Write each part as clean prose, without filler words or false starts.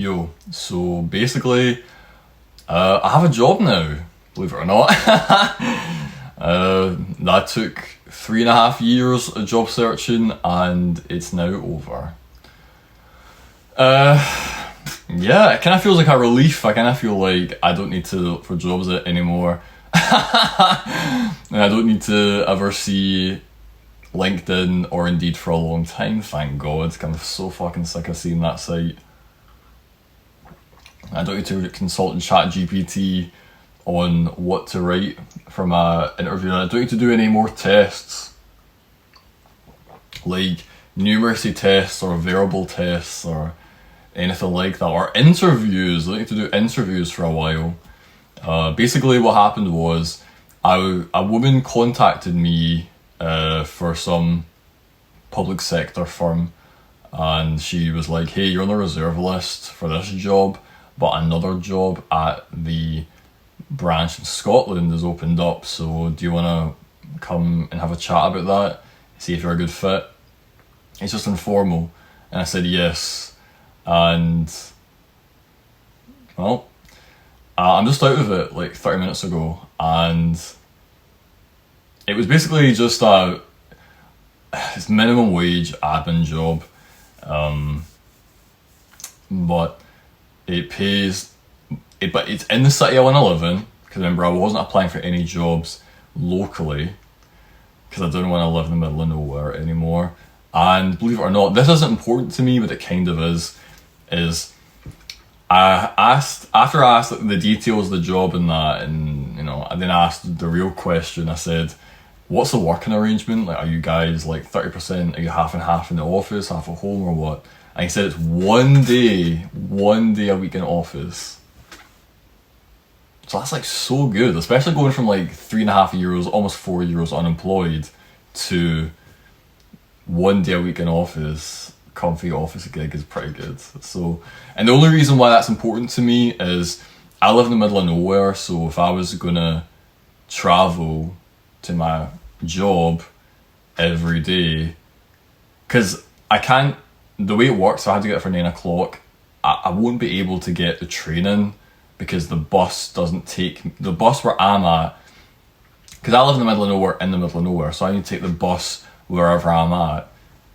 Yo, so basically, I have a job now, believe it or not. That took 3.5 years of job searching and it's now over. Yeah, it kind of feels like a relief. I kind of feel like I don't need to look for jobs anymore. And I don't need to ever see LinkedIn or Indeed for a long time, thank God. I'm so fucking sick of seeing that site. I don't need to consult ChatGPT on what to write for my interview. I don't need to do any more tests, like numeracy tests or variable tests or anything like that, or interviews. I don't need to do interviews for a while. Basically what happened was a woman contacted me for some public sector firm, and she was like, hey, you're on the reserve list for this job, but another job at the branch in Scotland has opened up, so do you want to come and have a chat about that, see if you're a good fit? It's just informal. And I said yes, and well, I'm just out of it like 30 minutes ago, and it was basically just a minimum wage admin job, but it pays, but it's in the city I want to live in, because remember I wasn't applying for any jobs locally, because I didn't want to live in the middle of nowhere anymore. And believe it or not, this isn't important to me, but it kind of is after I asked like, the details of the job and that, and you know, I then asked the real question. I said, what's the working arrangement? Like, are you guys like 30%, are you half and half in the office, half at home, or what? And he said it's one day a week in office. So that's like so good, especially going from like 3.5 years, almost 4 years unemployed to 1 day a week in office. Comfy office gig is pretty good. So, and the only reason why that's important to me is I live in the middle of nowhere, so if I was gonna travel to my job every day, because I can't, the way it works, I had to get it for 9 o'clock, I won't be able to get the train in because the bus doesn't take, the bus where I'm at, because I live in the middle of nowhere, so I need to take the bus wherever I'm at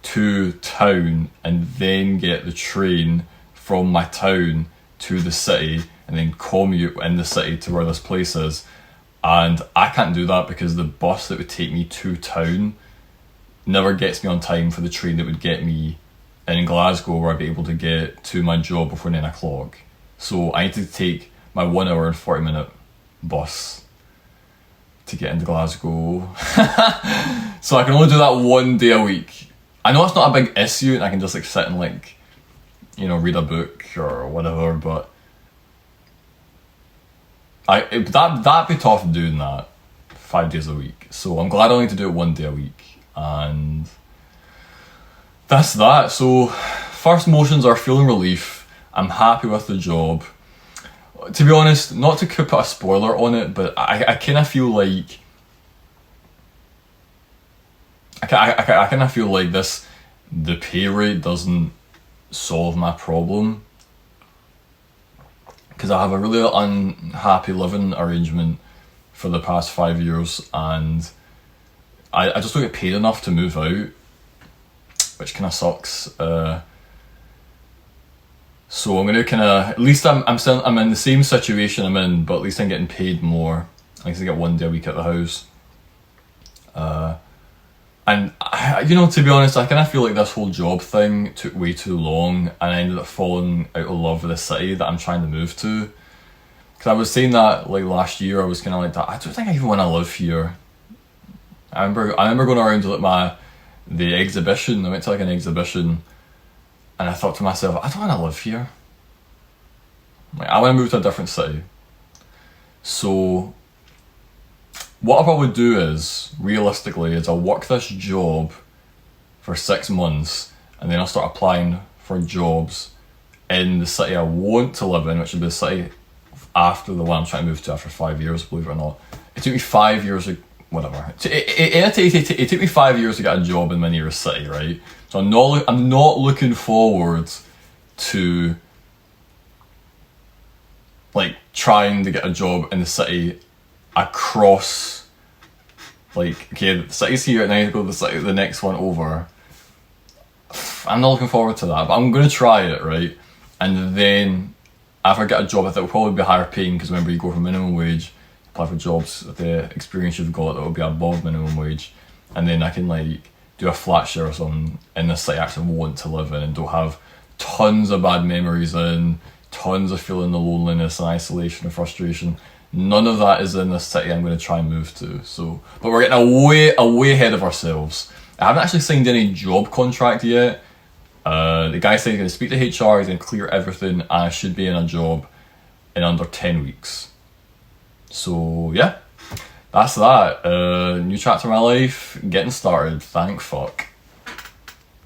to town and then get the train from my town to the city and then commute in the city to where this place is. And I can't do that because the bus that would take me to town never gets me on time for the train that would get me in Glasgow, where I'd be able to get to my job before 9 o'clock. So I need to take my 1 hour and 40 minute bus to get into Glasgow. So I can only do that 1 day a week. I know it's not a big issue and I can just like sit and like, you know, read a book or whatever, but that'd be tough doing that 5 days a week. So I'm glad I only need to do it 1 day a week, and that's that. So first motions are feeling relief. I'm happy with the job. To be honest, not to put a spoiler on it, but I kind of feel like I kind of feel like the pay rate doesn't solve my problem, because I have a really unhappy living arrangement for the past 5 years, and I just don't get paid enough to move out, which kind of sucks. So I'm gonna kind of, at least I'm in the same situation I'm in, but at least I'm getting paid more. At least I get 1 day a week at the house. And you know, to be honest, I kind of feel like this whole job thing took way too long, and I ended up falling out of love with the city that I'm trying to move to. Because I was saying that like last year, I was kind of like that. I don't think I even want to live here. I remember going around to like the exhibition. I went to like an exhibition, and I thought to myself, I don't want to live here. Like, I want to move to a different city. So what I probably do is, realistically, is I'll work this job for 6 months, and then I'll start applying for jobs in the city I want to live in, which would be the city after the one I'm trying to move to after 5 years, believe it or not. It took me 5 years, whatever. It took me 5 years to get a job in my nearest city, right? So I'm not looking forward to trying to get a job in the city across, like, okay, the city's here and I need to go to the city, the next one over. I'm not looking forward to that, but I'm going to try it, right? And then if I get a job, I think it'll probably be higher paying, because remember, you go for minimum wage, apply for jobs with the experience you've got that will be above minimum wage, and then I can like do a flat share or something in the city I actually want to live in and don't have tons of bad memories in, tons of feeling the loneliness and isolation and frustration. None of that is in the city I'm going to try and move to. So, but we're getting way ahead of ourselves. I haven't actually signed any job contract yet. The guy said he's going to speak to HR, he's going to clear everything, and I should be in a job in under 10 weeks. So yeah, that's that. New chapter in my life, getting started, thank fuck.